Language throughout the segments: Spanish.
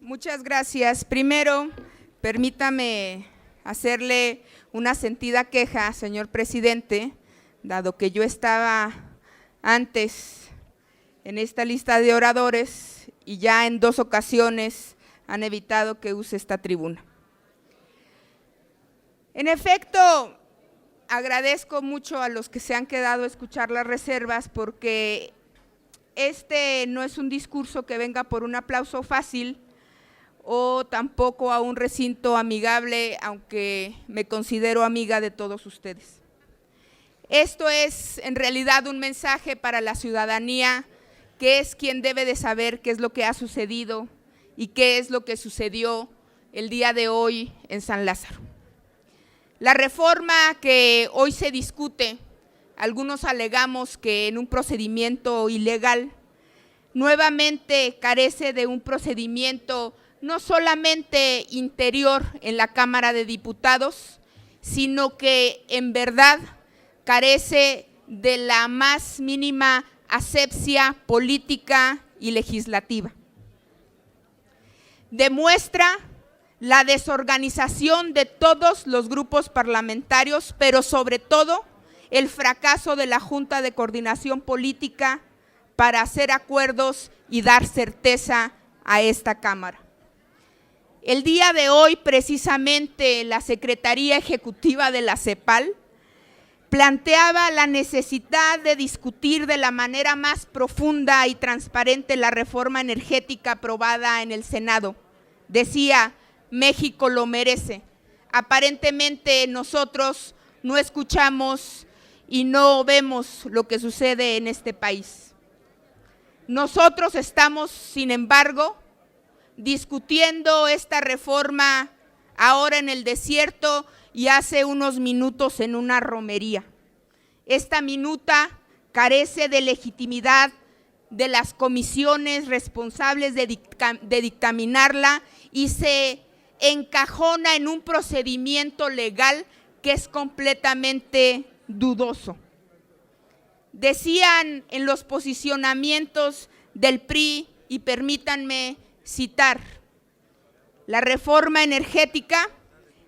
Muchas gracias. Primero, permítame hacerle una sentida queja, señor presidente, dado que yo estaba antes en esta lista de oradores y ya en 2 ocasiones han evitado que use esta tribuna. En efecto, agradezco mucho a los que se han quedado a escuchar las reservas porque este no es un discurso que venga por un aplauso fácil o tampoco a un recinto amigable, aunque me considero amiga de todos ustedes. Esto es en realidad un mensaje para la ciudadanía, que es quien debe de saber qué es lo que ha sucedido y qué es lo que sucedió el día de hoy en San Lázaro. La reforma que hoy se discute, algunos alegamos que en un procedimiento ilegal, nuevamente carece de un procedimiento no solamente interior en la Cámara de Diputados, sino que en verdad carece de la más mínima asepsia política y legislativa. Demuestra la desorganización de todos los grupos parlamentarios, pero sobre todo el fracaso de la Junta de Coordinación Política para hacer acuerdos y dar certeza a esta Cámara. El día de hoy, precisamente, la Secretaría Ejecutiva de la CEPAL planteaba la necesidad de discutir de la manera más profunda y transparente la reforma energética aprobada en el Senado. Decía, México lo merece. Aparentemente nosotros no escuchamos y no vemos lo que sucede en este país. Nosotros estamos, sin embargo, discutiendo esta reforma ahora en el desierto y hace unos minutos en una romería. Esta minuta carece de legitimidad de las comisiones responsables de dictaminarla y se encajona en un procedimiento legal que es completamente dudoso. Decían en los posicionamientos del PRI, y permítanme citar, la reforma energética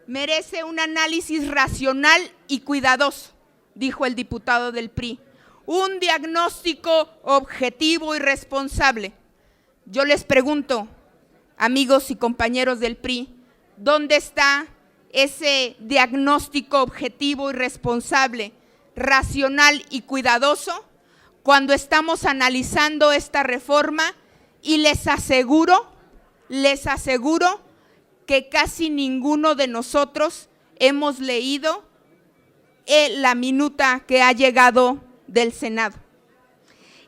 merece un análisis racional y cuidadoso, dijo el diputado del PRI, un diagnóstico objetivo y responsable. Yo les pregunto, amigos y compañeros del PRI, ¿dónde está ese diagnóstico objetivo y responsable, racional y cuidadoso cuando estamos analizando esta reforma? Y les aseguro que casi ninguno de nosotros hemos leído la minuta que ha llegado del Senado.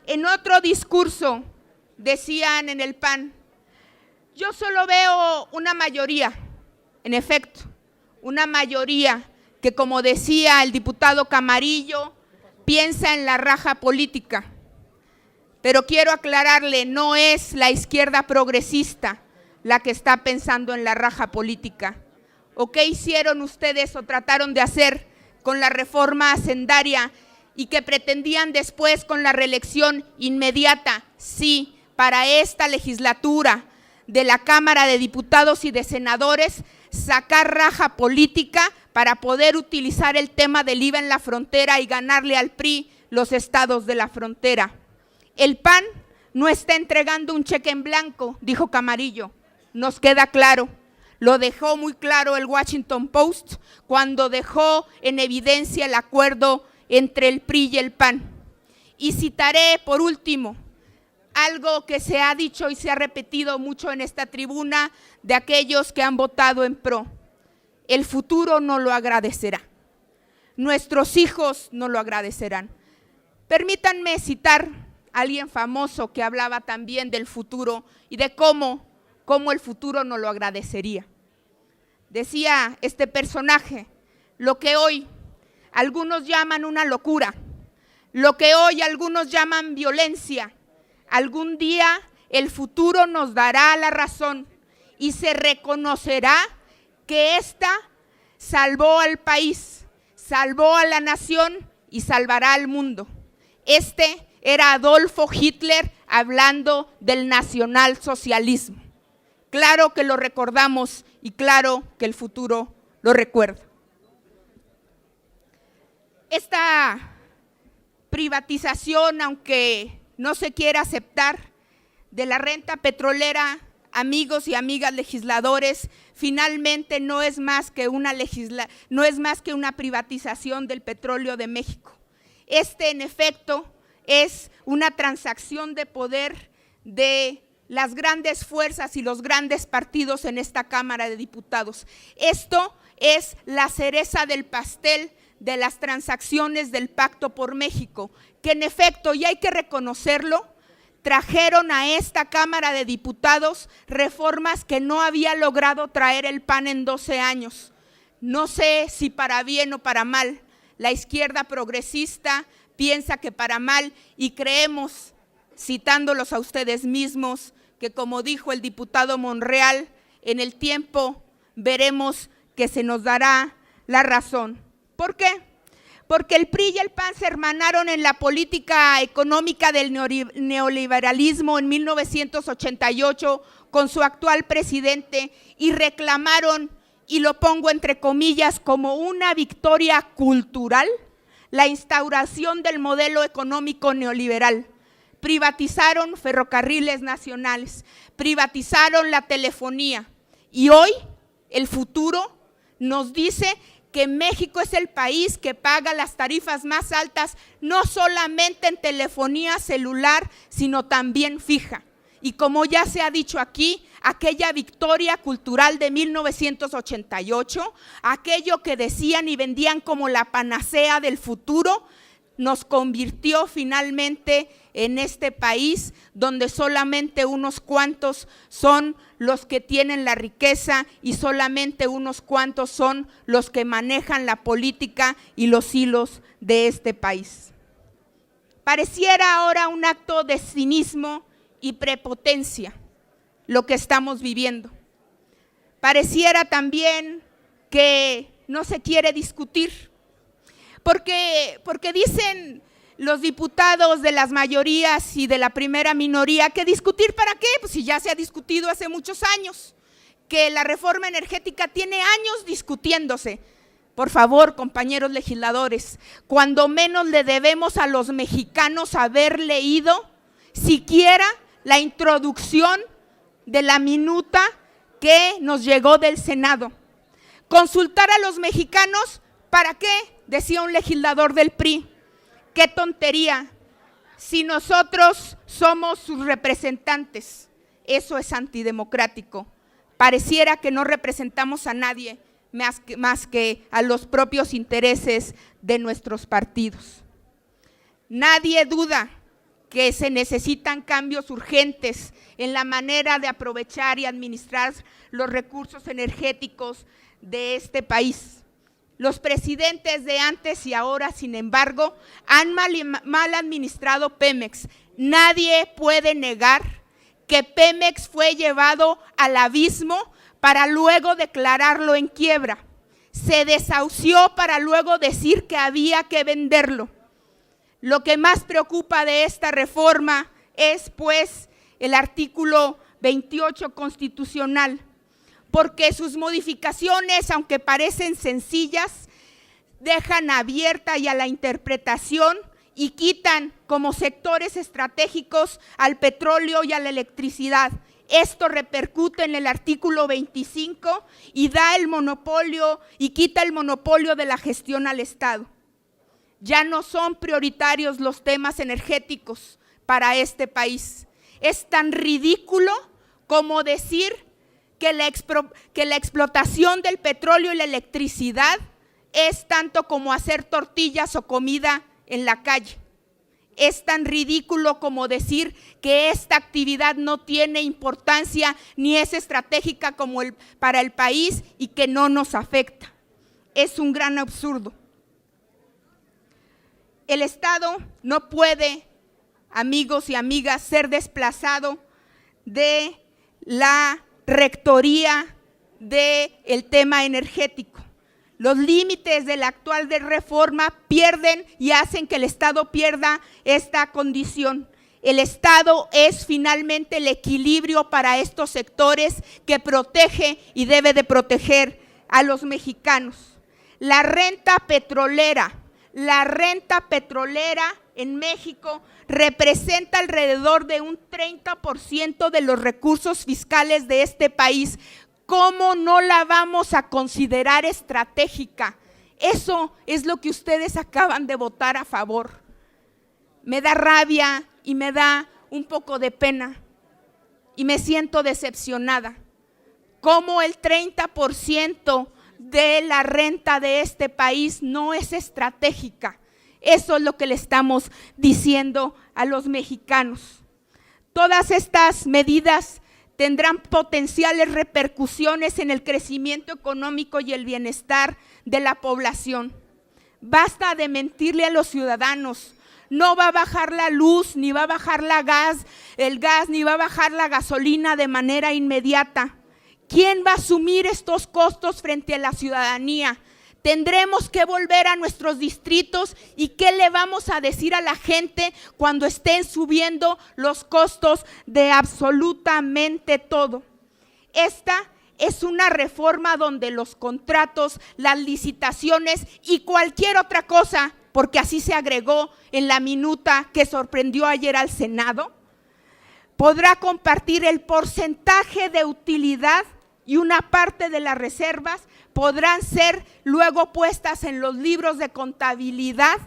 En otro discurso decían en el PAN, yo solo veo una mayoría, en efecto, una mayoría que, como decía el diputado Camarillo, piensa en la raja política. Pero quiero aclararle, no es la izquierda progresista la que está pensando en la raja política. ¿O qué hicieron ustedes o trataron de hacer con la reforma hacendaria y que pretendían después con la reelección inmediata? Sí, para esta legislatura de la Cámara de Diputados y de Senadores, sacar raja política para poder utilizar el tema del IVA en la frontera y ganarle al PRI los estados de la frontera. El PAN no está entregando un cheque en blanco, dijo Camarillo, nos queda claro. Lo dejó muy claro el Washington Post cuando dejó en evidencia el acuerdo entre el PRI y el PAN. Y citaré por último algo que se ha dicho y se ha repetido mucho en esta tribuna de aquellos que han votado en pro. El futuro no lo agradecerá. Nuestros hijos no lo agradecerán. Permítanme citar a alguien famoso que hablaba también del futuro y de cómo el futuro no lo agradecería. Decía este personaje, lo que hoy algunos llaman una locura, lo que hoy algunos llaman violencia, algún día el futuro nos dará la razón y se reconocerá que ésta salvó al país, salvó a la nación y salvará al mundo. Este era Adolfo Hitler hablando del nacionalsocialismo. claro que lo recordamos y claro que el futuro lo recuerda. Esta privatización, aunque no se quiera aceptar, de la renta petrolera, amigos y amigas legisladores, finalmente no es más que una privatización del petróleo de México. En efecto, es una transacción de poder de las grandes fuerzas y los grandes partidos en esta Cámara de Diputados. Esto es la cereza del pastel de las transacciones del Pacto por México, que en efecto, y hay que reconocerlo, trajeron a esta Cámara de Diputados reformas que no había logrado traer el PAN en 12 años. No sé si para bien o para mal. La izquierda progresista piensa que para mal y creemos, citándolos a ustedes mismos, que como dijo el diputado Monreal, en el tiempo veremos que se nos dará la razón. ¿Por qué? Porque el PRI y el PAN se hermanaron en la política económica del neoliberalismo en 1988 con su actual presidente y reclamaron, y lo pongo entre comillas, como una victoria cultural, la instauración del modelo económico neoliberal. Privatizaron ferrocarriles nacionales, privatizaron la telefonía y hoy el futuro nos dice que México es el país que paga las tarifas más altas, no solamente en telefonía celular, sino también fija. Y como ya se ha dicho aquí, aquella victoria cultural de 1988, aquello que decían y vendían como la panacea del futuro, nos convirtió finalmente en este país donde solamente unos cuantos son los que tienen la riqueza y solamente unos cuantos son los que manejan la política y los hilos de este país. Pareciera ahora un acto de cinismo y prepotencia lo que estamos viviendo. Pareciera también que no se quiere discutir, porque dicen los diputados de las mayorías y de la primera minoría que discutir ¿para qué? Pues si ya se ha discutido hace muchos años, que la reforma energética tiene años discutiéndose. Por favor, compañeros legisladores, cuando menos le debemos a los mexicanos haber leído siquiera la introducción de la minuta que nos llegó del Senado. Consultar a los mexicanos, ¿para qué? Decía un legislador del PRI. ¡Qué tontería! Si nosotros somos sus representantes, eso es antidemocrático. Pareciera que no representamos a nadie más que a los propios intereses de nuestros partidos. Nadie duda que se necesitan cambios urgentes en la manera de aprovechar y administrar los recursos energéticos de este país. Los presidentes de antes y ahora, sin embargo, han mal administrado Pemex. Nadie puede negar que Pemex fue llevado al abismo para luego declararlo en quiebra. Se desahució para luego decir que había que venderlo. Lo que más preocupa de esta reforma es, pues, el artículo 28 constitucional, porque sus modificaciones, aunque parecen sencillas, dejan abierta y a la interpretación y quitan como sectores estratégicos al petróleo y a la electricidad. Esto repercute en el artículo 25 y da el monopolio y quita el monopolio de la gestión al Estado. Ya no son prioritarios los temas energéticos para este país. Es tan ridículo como decir que la explotación del petróleo y la electricidad es tanto como hacer tortillas o comida en la calle. Es tan ridículo como decir que esta actividad no tiene importancia ni es estratégica como para el país y que no nos afecta. Es un gran absurdo. El Estado no puede, amigos y amigas, ser desplazado de la rectoría del tema energético. Los límites de la actual reforma pierden y hacen que el Estado pierda esta condición. El Estado es finalmente el equilibrio para estos sectores que protege y debe de proteger a los mexicanos. La renta petrolera en México representa alrededor de un 30% de los recursos fiscales de este país. ¿Cómo no la vamos a considerar estratégica? Eso es lo que ustedes acaban de votar a favor. Me da rabia y me da un poco de pena y me siento decepcionada. ¿Cómo el 30% de la renta de este país no es estratégica? Eso es lo que le estamos diciendo a los mexicanos. Todas estas medidas tendrán potenciales repercusiones en el crecimiento económico y el bienestar de la población. Basta de mentirle a los ciudadanos. No va a bajar la luz, ni va a bajar el gas, ni va a bajar la gasolina de manera inmediata. ¿Quién va a asumir estos costos frente a la ciudadanía? Tendremos que volver a nuestros distritos y ¿qué le vamos a decir a la gente cuando estén subiendo los costos de absolutamente todo? Esta es una reforma donde los contratos, las licitaciones y cualquier otra cosa, porque así se agregó en la minuta que sorprendió ayer al Senado, podrá compartir el porcentaje de utilidad y una parte de las reservas podrán ser luego puestas en los libros de contabilidad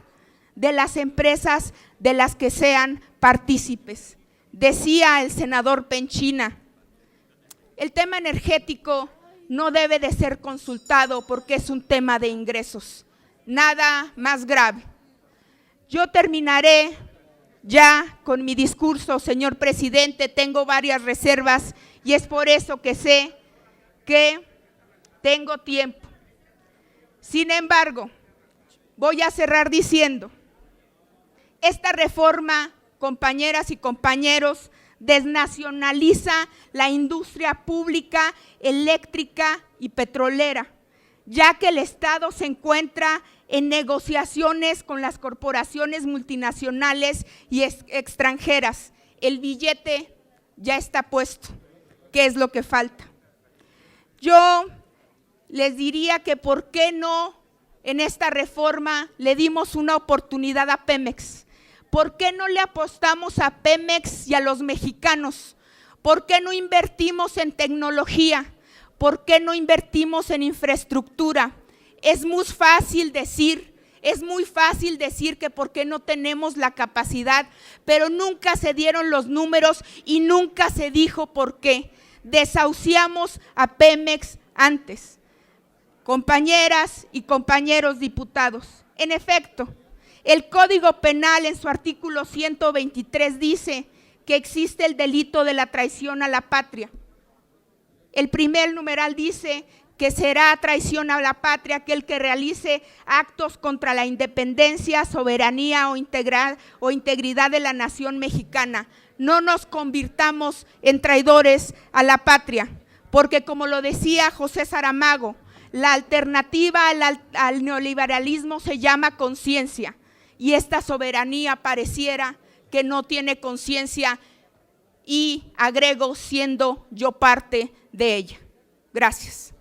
de las empresas de las que sean partícipes. Decía el senador Penchina, el tema energético no debe de ser consultado porque es un tema de ingresos, nada más grave. Yo terminaré ya con mi discurso, señor presidente, tengo varias reservas y es por eso que sé que tengo tiempo. Sin embargo, voy a cerrar diciendo, esta reforma, compañeras y compañeros, desnacionaliza la industria pública, eléctrica y petrolera, ya que el Estado se encuentra en negociaciones con las corporaciones multinacionales y extranjeras. El billete ya está puesto. ¿Qué es lo que falta? Yo les diría que por qué no en esta reforma le dimos una oportunidad a Pemex. ¿Por qué no le apostamos a Pemex y a los mexicanos? ¿Por qué no invertimos en tecnología? ¿Por qué no invertimos en infraestructura? Es muy fácil decir que por qué no tenemos la capacidad, pero nunca se dieron los números y nunca se dijo por qué. Desahuciamos a Pemex antes. Compañeras y compañeros diputados, en efecto, el Código Penal en su artículo 123 dice que existe el delito de la traición a la patria. El primer numeral dice que será traición a la patria aquel que realice actos contra la independencia, soberanía o integridad de la nación mexicana. No nos convirtamos en traidores a la patria, porque como lo decía José Saramago, la alternativa al neoliberalismo se llama conciencia y esta soberanía pareciera que no tiene conciencia y agrego siendo yo parte de ella. Gracias.